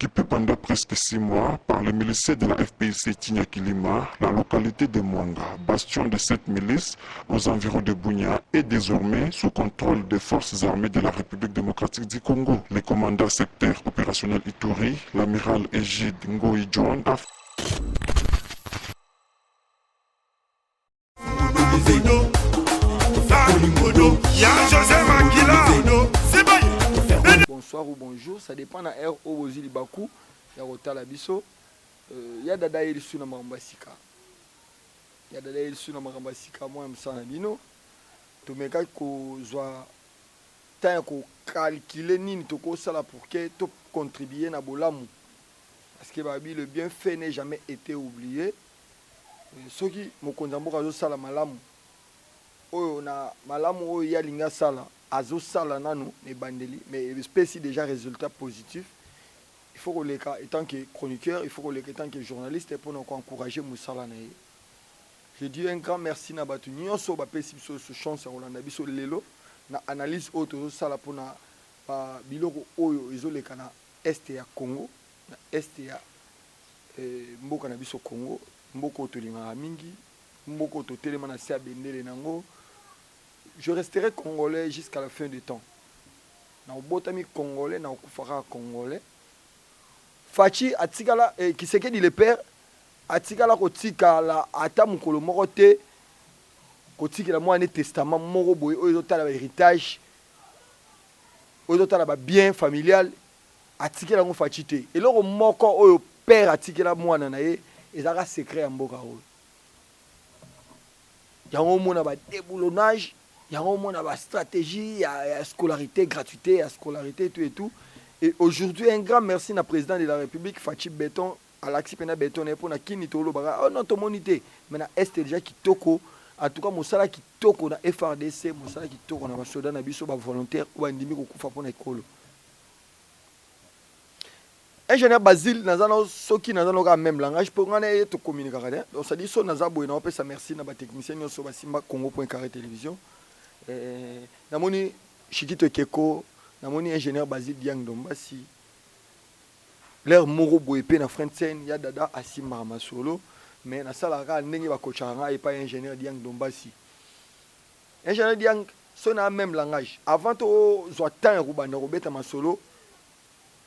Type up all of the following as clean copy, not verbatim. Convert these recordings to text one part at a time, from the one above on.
Occupé pendant presque 6 mois par les miliciens de la FPIC Tinyakilima, la localité de Mwanga, bastion de cette milice aux environs de Bunia, est désormais sous contrôle des forces armées de la République démocratique du Congo. Les commandants sectaires opérationnels Ituri, l'amiral Égide Ngoï John, a Bonsoir ou bonjour, ça dépend de l'heure où vous êtes Bakou, il y a Rotala Bisso, il y a Dada Elisu na Marambasika. Il y a Dada Elisu na Marambasika, moi je me sens bino. Tu me dis que je dois calculer ni to ko sala pour que tu contribuer na bolamu. Parce que le bienfait n'est jamais été oublié. Ceux qui me konzambo kazo sala malamu. Oyo na malamu oyo ya linga sala. Azo sala nano ne bandeli mais espèce déjà résultat positif. Il faut que les cas étant que chroniqueur, il faut que les étant que journaliste pour nous encourager Moussala na. Je dis un grand merci na batu nyonso ba pesi biso ce chance ya Rolanda biso lelo na analyse auto sala pour na ba biloko oyo ezoleka na est ya Congo, na est ya mboka na biso Congo, mboko tolinga mingi, mboko to telema na sia bendele nango. Je resterai congolais jusqu'à la fin du temps. Na obotami congolais, na okufara congolais. Fachi atikala Kisekedi le père atikala kotika la ata mukolo moko te kotika la mwana testament moko boye oyo tala ba héritage oyo tala ba bien familial atikala ngo fachi te. Eloko moko oyo père atikala mwana na ye ezaka secret ya mboka oyo. Yango mona ba déboulonnage. Il y a une stratégie, il y a scolarité, gratuité, il y a scolarité, tout et tout. Et aujourd'hui, un grand merci au président de la République, Fachi Béton, à l'axi Pena Béton, pour la Kinitolo Bara. Oh non, ton monité. Mais est déjà qui toko. En tout cas, mon salaire qui toko na FRDC, mon salaire qui toko na Sodan, na biso ba volontaire ou andimi ko kufa pour na école. Ingénieur Basile, nazano soki nazano ka même langage pour ngana to communiquer. Donc ça dit so nazabo na opesa merci na ba technicien nyoso ba simba Congo.carré télévision. Namoni Chikito Keko, namoni ingénieur Basile Diang Dombasi. L'air moro boepé na Frentzen, ya dada Asimba Masolo, mais na salara ndenge ba kochanga et pas ingénieur Diang Dombasi. Ingénieur Diang son a même langage. Avant to zoatan rubanda robeta masolo,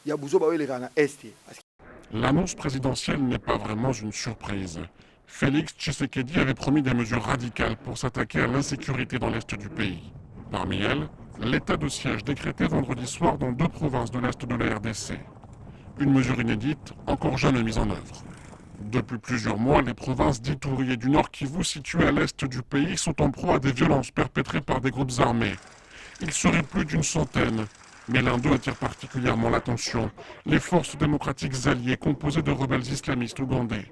ya buzo ba le kana est. L'annonce présidentielle n'est pas vraiment une surprise. Félix Tshisekedi avait promis des mesures radicales pour s'attaquer à l'insécurité dans l'est du pays. Parmi elles, l'état de siège décrété vendredi soir dans 2 provinces de l'est de la RDC. Une mesure inédite, encore jamais mise en œuvre. Depuis plusieurs mois, les provinces d'Ituri et du Nord Kivu situées à l'est du pays sont en proie à des violences perpétrées par des groupes armés. Il serait plus d'une centaine, mais l'un d'eux attire particulièrement l'attention, les forces démocratiques alliées composées de rebelles islamistes ougandais.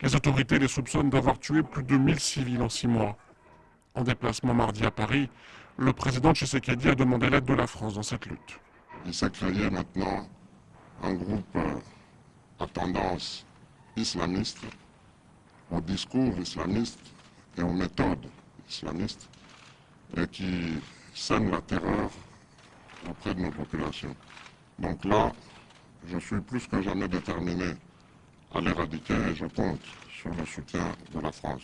Les autorités les soupçonnent d'avoir tué plus de 1000 civils en 6 mois. En déplacement mardi à Paris, le président Tshisekedi a demandé l'aide de la France dans cette lutte. Il s'est créé maintenant un groupe à tendance islamiste, au discours islamiste et aux méthodes islamistes, et qui sème la terreur auprès de nos populations. Donc là, je suis plus que jamais déterminé à l'éradiquer et je compte sur le soutien de la France.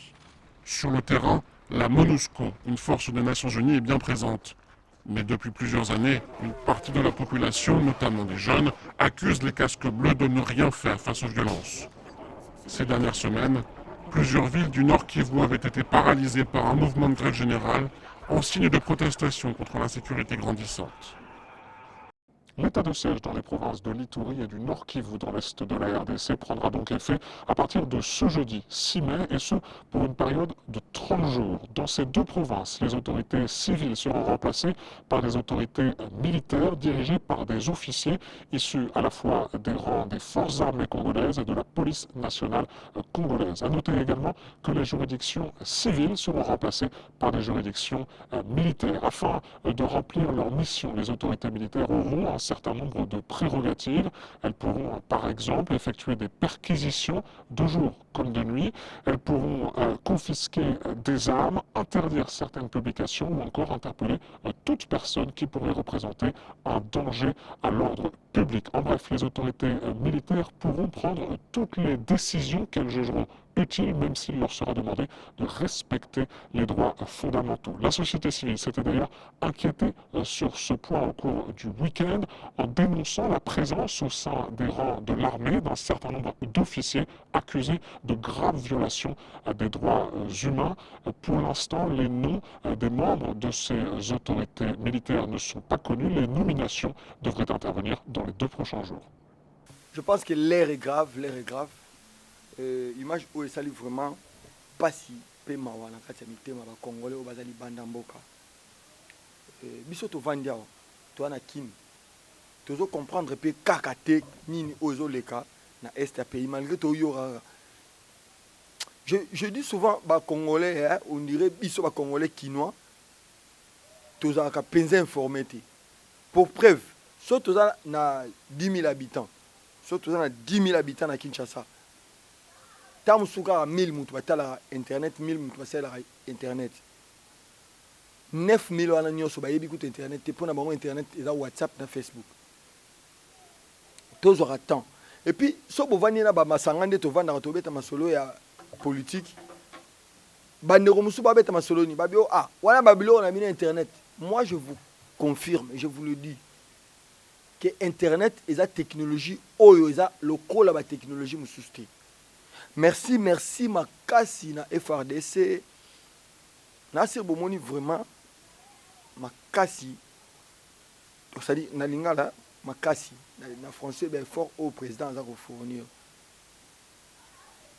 Sur le terrain, la MONUSCO, une force des Nations Unies, est bien présente. Mais depuis plusieurs années, une partie de la population, notamment des jeunes, accuse les casques bleus de ne rien faire face aux violences. Ces dernières semaines, plusieurs villes du Nord Kivu avaient été paralysées par un mouvement de grève générale en signe de protestation contre l'insécurité grandissante. L'état de siège dans les provinces de l'Ituri et du Nord Kivu dans l'est de la RDC prendra donc effet à partir de ce jeudi 6 mai et ce pour une période de 30 jours. Dans ces 2 provinces, les autorités civiles seront remplacées par des autorités militaires dirigées par des officiers issus à la fois des rangs des forces armées congolaises et de la police nationale congolaise. À noter également que les juridictions civiles seront remplacées par des juridictions militaires. Afin de remplir leur mission, les autorités militaires auront un certain nombre de prérogatives. Elles pourront, par exemple, effectuer des perquisitions de jour comme de nuit. Elles pourront confisquer des armes, interdire certaines publications ou encore interpeller toute personne qui pourrait représenter un danger à l'ordre public. En bref, les autorités militaires pourront prendre toutes les décisions qu'elles jugeront utiles, même s'il leur sera demandé de respecter les droits fondamentaux. La société civile s'était d'ailleurs inquiétée sur ce point au cours du week-end en dénonçant la présence au sein des rangs de l'armée d'un certain nombre d'officiers accusés de graves violations des droits humains. Pour l'instant, les noms des membres de ces autorités militaires ne sont pas connus. Les nominations devraient intervenir dans les 2 prochains jours. Je pense que l'air est grave, image où ça vraiment pas si pe mawa na kati ya mitema ba congolais o bazali banda mboka. Biso to vandi awa to ana kini. Tozo comprendre pe kaka te nini ozo leka na est ya pays malgré to yora. Je dis souvent ba congolais hein, on dirait biso ba congolais quinois. Tozo aka penza informé te. Pour preuve, so toza na 10 000 habitants. So toza na 10 000 habitants na Kinshasa. Tam suka 1000 mutu batala internet 1000 mutu basala internet 9000 wana nyonso bayebi kuta internet te pona bango internet eza WhatsApp na Facebook tozwaka temps et puis so bovandi na bamasanga nde tovandaka tobeta masolo ya politique bandeko mosusu babeta masolo ni babi ah wana babiloko na bino internet. Moi je vous confirme je vous le dis que internet eza technologie oyo eza lokola ba technologie mosusu te. Merci makasi na FRDC. Nasir bomoni vraiment makasi. C'est-à-dire na lingala makasi na français ben fort au président za ko fournir.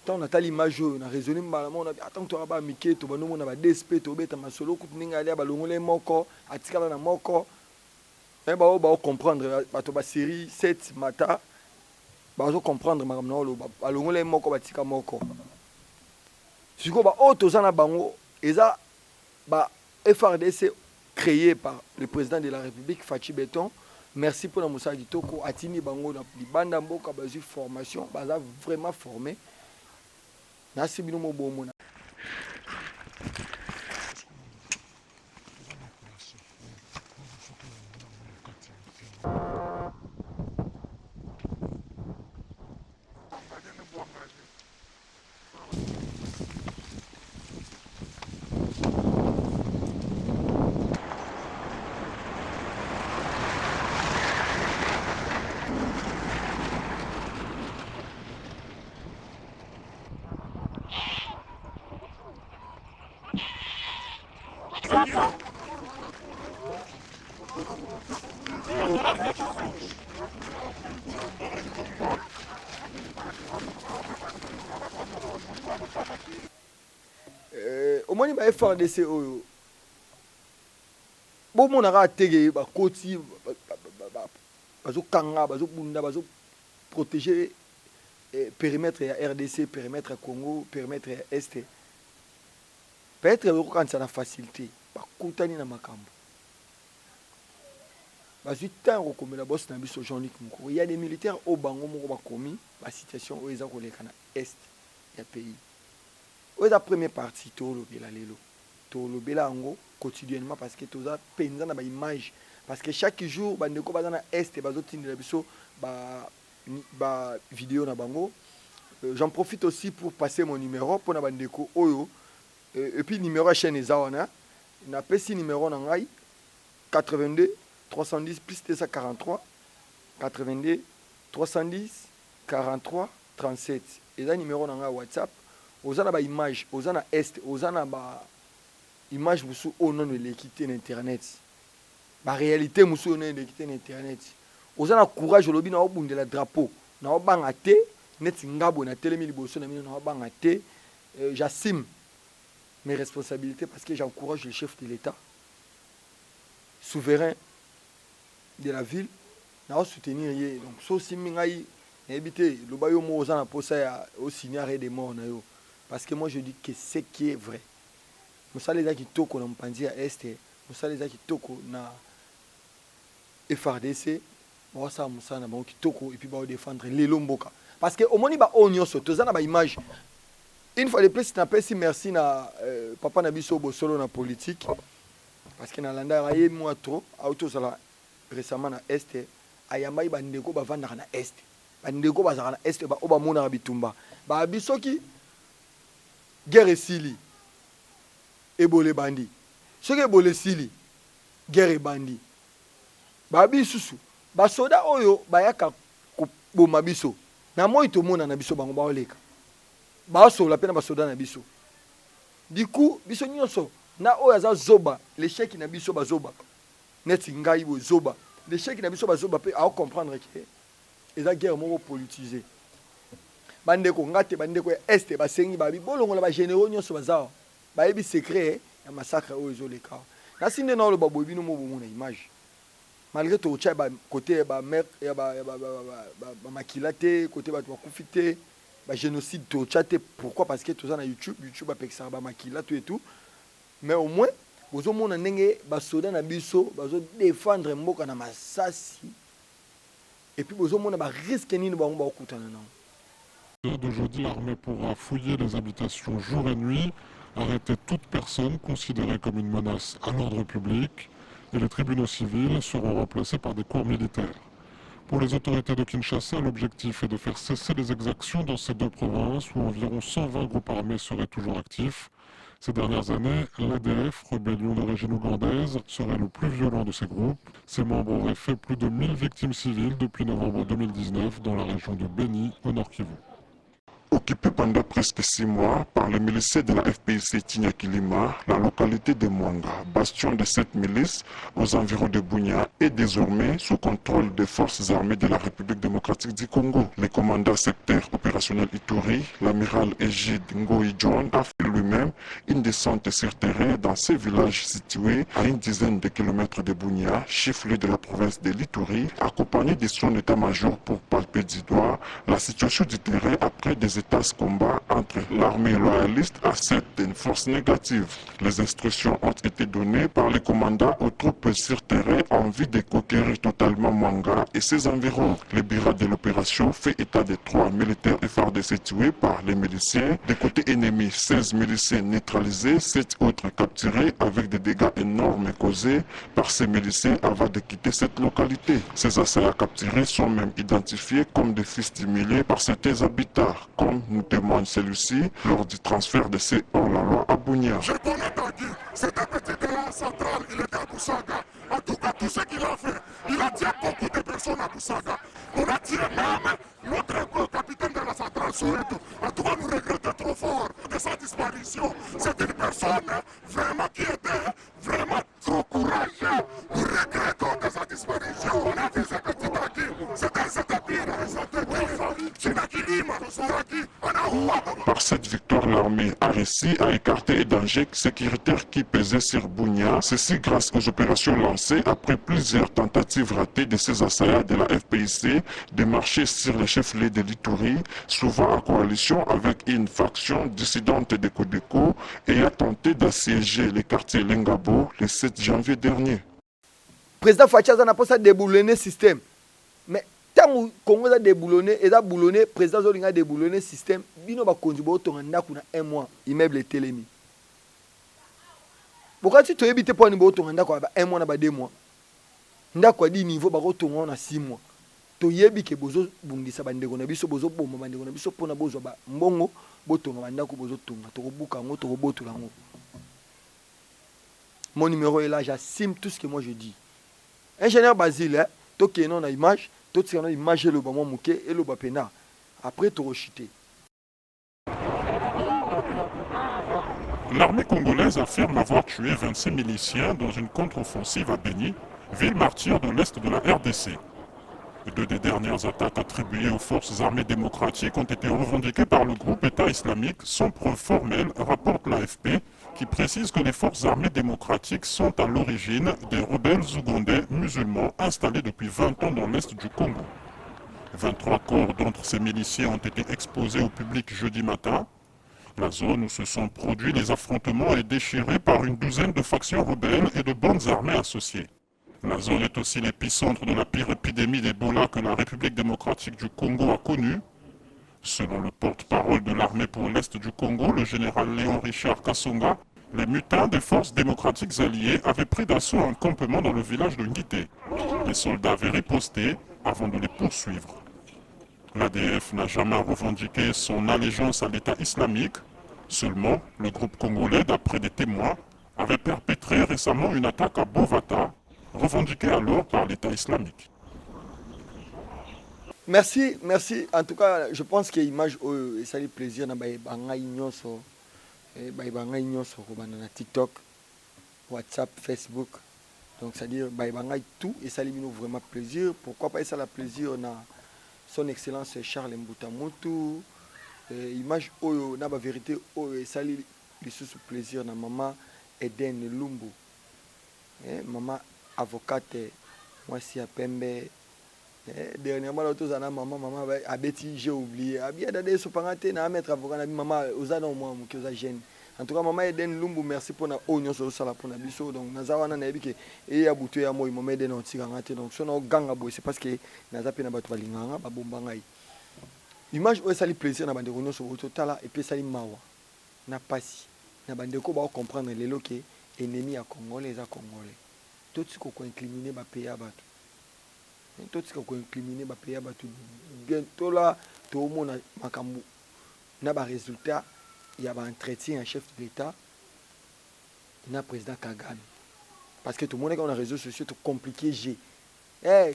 Tant na l'image na raisonner mbala mona attends to ba mike to banomo na ba DSP to beta masolo ku ninga ali ba longole moko atikala na moko. Et ba comprendre ba to ba série 7 mata. Bazo comprendre makamna lo balongole moko batika moko siko ba otoza na bango eza ba FRDC créé par le président de la République Fachi Beton. Merci pour la moussa kitoko atini bango na libanda mboka bazu formation baza vraiment formé na sibino mo bomo na omoni ba FRDC oyo bomonaka tege bakoti bazokanga bazobunda bazoprotéger périmètre ya RDC périmètre ya Congo périmètre ya Est peut-être bakokanisa na facilité bakutani na makambo bazwi ntango kokomela bosi na biso Jean-Luc Mukoko. Il y a des militaires au bango moko bakomi basituation oyo eza koleka na Est ya pays oyo eza première partie tolobela lelo tolobela yango quotidiennement parce que toza penza na baimage parce que chaque jour bandeko baza na Est bazotindela biso ba vidéo na bango. J'en profite aussi pour passer mon numéro pour na bandeko oyo et puis numéro ya chaîne eza wana na pesi numéro na ngai 82 310 plus 243 82 310 43 37 eza numéro na ngai WhatsApp. Oza na ba image oza na Est oza na ba image musu ono ne l'équité na internet ba réalité musu ono ne l'équité na internet oza na courage olobi na obundela drapeau na obanga te neti ngabo na telemi liboso na mino na obanga te. J'assume mes responsabilités parce que j'encourage le chef de l'État souverain de la ville na soutenir ye donc so simingai éviter le bayo mo oza na posa ya au signer des morts na yo parce que moi je dis que ce qui est vrai musala eza kitoko na mpanzi ya Est musala eza kitoko na FRDC baosala mosala na bango kitoko et puis baodéfendre lelo mboka parce que omoni baoyo nyonso toza na baimage une fois de plus napesi merci na papa na biso bosolo na politique parce que nalandaka ye mwa trop autozala récemment na este ayambai bandeko bavandaka na este bandeko bazalaka na este oyo bamonaka bitumba babi soki guerre esili ebole bandi soki ebole esili guerre ebandi babi susu basoda oyo bayaka koboma biso na moi tomona na biso bango baoleka basola mpe na basoda na biso du coup biso nyonso na oyo aza zoba l'échec na biso bazoba neti ngai boye zoba l'échec na biso bazoba mpe aocomprendre ke eza guerre moko politisé bandeko nga te bandeko ya este basengi babi bolongola bagénéraux nyonso baza bayebi secret ya massacre oyo ezoleka nasi nde na oloba boye bino mo bomona image malgré tokotya côté ya bamare ya bamakila te côté bato bakufi te bagénocide tokotya te pourquoi parce que toza na youtube bapekisaka bamakila to et tout mais au moins bozomona ndenge basoda na biso bazodéfendre mboka na masasi et puis bozomona barisque nini bango bakokutana nango. D'aujourd'hui, l'armée pourra fouiller les habitations jour et nuit, arrêter toute personne considérée comme une menace à l'ordre public, et les tribunaux civils seront remplacés par des cours militaires. Pour les autorités de Kinshasa, l'objectif est de faire cesser les exactions dans ces deux provinces où environ 120 groupes armés seraient toujours actifs. Ces dernières années, l'ADF, rébellion d'origine ougandaise, serait le plus violent de ces groupes. Ses membres auraient fait plus de 1000 victimes civiles depuis novembre 2019 dans la région de Beni, au Nord Kivu. Occupé pendant presque 6 mois par les miliciens de la FPIC Tinyakilima, la localité de Mwanga, bastion de cette milice aux environs de Bunia, est désormais sous contrôle des forces armées de la République démocratique du Congo. Le commandant secteur opérationnel Ituri, l'amiral Égide Ngoï John, a fait lui-même une descente sur terrain dans ces villages situés à une dizaine de kilomètres de Bunia, chef-lieu de la province de l'Ituri, accompagné de son état-major pour palper du doigt la situation du terrain après des combat entre l'armée loyaliste à certaines forces négatives. Les instructions ont été données par les commandants aux troupes sur terrain en vue de conquérir totalement Mwanga et ses environs. Le bureau de l'opération fait état de 3 militaires FARDC tués par les miliciens. Des côtés ennemis, 16 miliciens neutralisés, 7 autres capturés avec des dégâts énormes causés par ces miliciens avant de quitter cette localité. Ces assaillants capturés sont même identifiés comme des fils humiliés par certains habitants, comme nous témoigne celui-ci lors du transfert de ces hors-la-loi à Bunia. Je connais Tanguy, c'est un petit terrain central, il était à Boussaga. En tout cas, tout ce qu'il a fait, il a tué beaucoup de personnes à Boussaga. On a tué même notre capitaine de la centrale Soweto. En tout cas, nous regrettons trop fort de sa disparition. C'est une personne vraiment qui était vraiment trop courageuse. Nous regrettons de sa disparition. On a vu ce petit Tanguy, c'était pire, c'était Par cette victoire, l'armée a réussi à écarter les dangers sécuritaires qui pesaient sur Bunia. Ceci grâce aux opérations lancées après plusieurs tentatives ratées de ces assaillants de la FPIC de marcher sur les chefs-lieux de l'Ituri, souvent en coalition avec une faction dissidente de Kodeko et a tenté d'assiéger le quartier Lengabo le 7 janvier dernier. Président Fachaza n'a pas ça déboulonné système. Mais tant Congo a déboulonné, et a boulonné, président Zolinga a déboulonné système, bino ba konjibo tonga ndakuna 1 mois, immeuble Télémi. Pourquoi tu te habité pour niveau tonga ndakwa 1 mois na ba 2 mois? Ndakwa di niveau ba tonga na 6 mois. To yebi ke bozo bungisa bandeko na biso bozo bomba bandeko na biso pona bozo ba mbongo botonga bandako bozo tonga to kobuka ngo to kobotola ngo. Mon numéro est là, j'assume tout ce que moi je dis. Ingénieur Basile, hein, toi qui es non à image, toi qui es non image le bas mouké et le bas pena. Après tu rechuté. L'armée congolaise affirme avoir tué 26 miliciens dans une contre-offensive à Beni, ville martyre de l'est de la RDC. 2 des dernières attaques attribuées aux forces armées démocratiques ont été revendiquées par le groupe État islamique sans preuve formelle, rapporte l'AFP, qui précise que les forces armées démocratiques sont à l'origine des rebelles ougandais musulmans installés depuis 20 ans dans l'est du Congo. 23 corps d'entre ces miliciens ont été exposés au public jeudi matin. La zone où se sont produits les affrontements est déchirée par une douzaine de factions rebelles et de bandes armées associées. La zone est aussi l'épicentre de la pire épidémie d'Ebola que la République démocratique du Congo a connue. Selon le porte-parole de l'armée pour l'Est du Congo, le général Léon Richard Kassonga, les mutins des forces démocratiques alliées avaient pris d'assaut un campement dans le village de Ngité. Les soldats avaient riposté avant de les poursuivre. L'ADF n'a jamais revendiqué son allégeance à l'État islamique. Seulement, le groupe congolais, d'après des témoins, avait perpétré récemment une attaque à Bovata, revendiquée alors par l'État islamique. Merci, merci. En tout cas, je pense que l'image, ça fait plaisir na bangai nyonso, bangai nyonso na TikTok, WhatsApp, Facebook. Donc c'est-à-dire bangai tout et ça lui vraiment plaisir. Pourquoi pas ça la plaisir na son excellence Charles Mbutamutu. Image oyo na ba vérité oyo ça lui sous plaisir na maman Eden Lumbu. Maman avocate moi si à Pembe. Dernièrement, maman a bêti, j'ai oublié. Bien d'aller se parenter, na mettre avocat, maman, aux ados, moi, qui aux gêne. En tout cas, maman Eden Lumbu, merci pour la oignon sur le salon pour la biso. Donc, Nazawana n'a pas et a bouté à moi, il m'a aidé dans le tigre. Donc, son gang à boy, c'est parce que Naza Pena Batwalinganga, Babombangai. Image où ça lui plaisir, na bande oignon sur le total, et puis ça lui mawa. Na passi. Na bande ko ba comprendre les loquets, ennemis à Congolais, à Congolais. Tout ce qu'on incliné, va payer à battre. Tout ce qu'on incrimine ba pays ba tout bientôt là tout le monde makambu na ba résultat il y a ba entretien un chef de l'État na président Kagame parce que tout le monde est dans les réseaux sociaux tout compliqué j'ai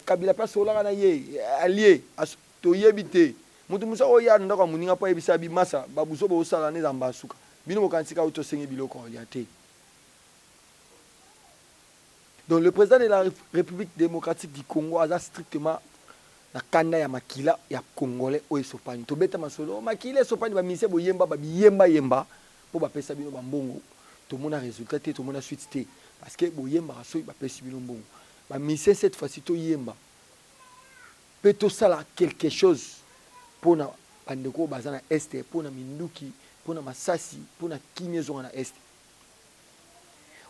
Kabila pas sola na ye allié to yebité mutu musa oya ndako muninga pa yebisa bi masa babuso bo sala ne zamba suka bino bokansika auto sengi biloko ya te. Donc le président de la République démocratique du Congo a strictement la kanda ya makila ya congolais o esopani. To beta masolo makila esopani ba mise bo yemba ba yemba po ba pesa bino ba mbongo. To mona résultat te to mona suite te parce que bo yemba so ba pesa bino mbongo. Ba mise cette fois-ci to yemba. Peut to sala quelque chose pour na bandeko bazana est pour na minduki pour na masasi pour na kimiezo na est.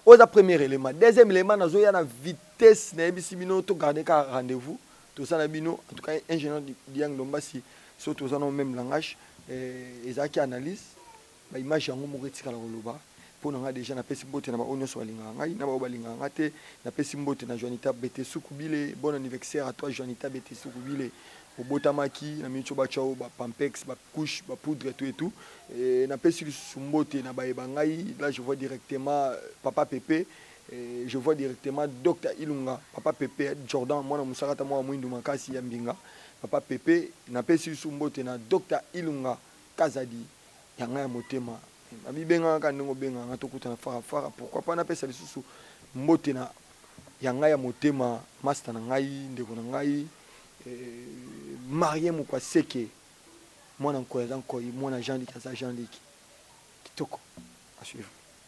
Au premier élément. Deuxième élément, nous avons une vitesse, nous avons gardé un rendez-vous. Tout ça, nous avons en tout cas un ingénieur Diang Dombasi, surtout dans le même langage, et qui analyse, l'image est en train pour nous déjà na pesi mbote na ba onyo so balinganga na ba balinganga te na pesi mbote na Joanita Bete Sukubile bon anniversaire à toi Joanita Bete Sukubile au botamaki na micho ba chao ba pampex ba couche ba poudre et tout et na pesi mbote na ba ebangai là je vois directement papa Pépé et je vois directement docteur Ilunga papa Pépé Jordan mwana musakata mwa mwindu makasi ya mbinga papa Pépé na pesi mbote na docteur Ilunga Kazadi yanga ya motema abi benga ka ndongo benga nga tokuta na fara pourquoi pas na pesa lisusu mbote na yanga ya motema master na ngai ndeko na ngai marié mo kwa seke mwana nkoya nkoyi mwana Jean-Luc asa Jean-Luc kitoko à suivre.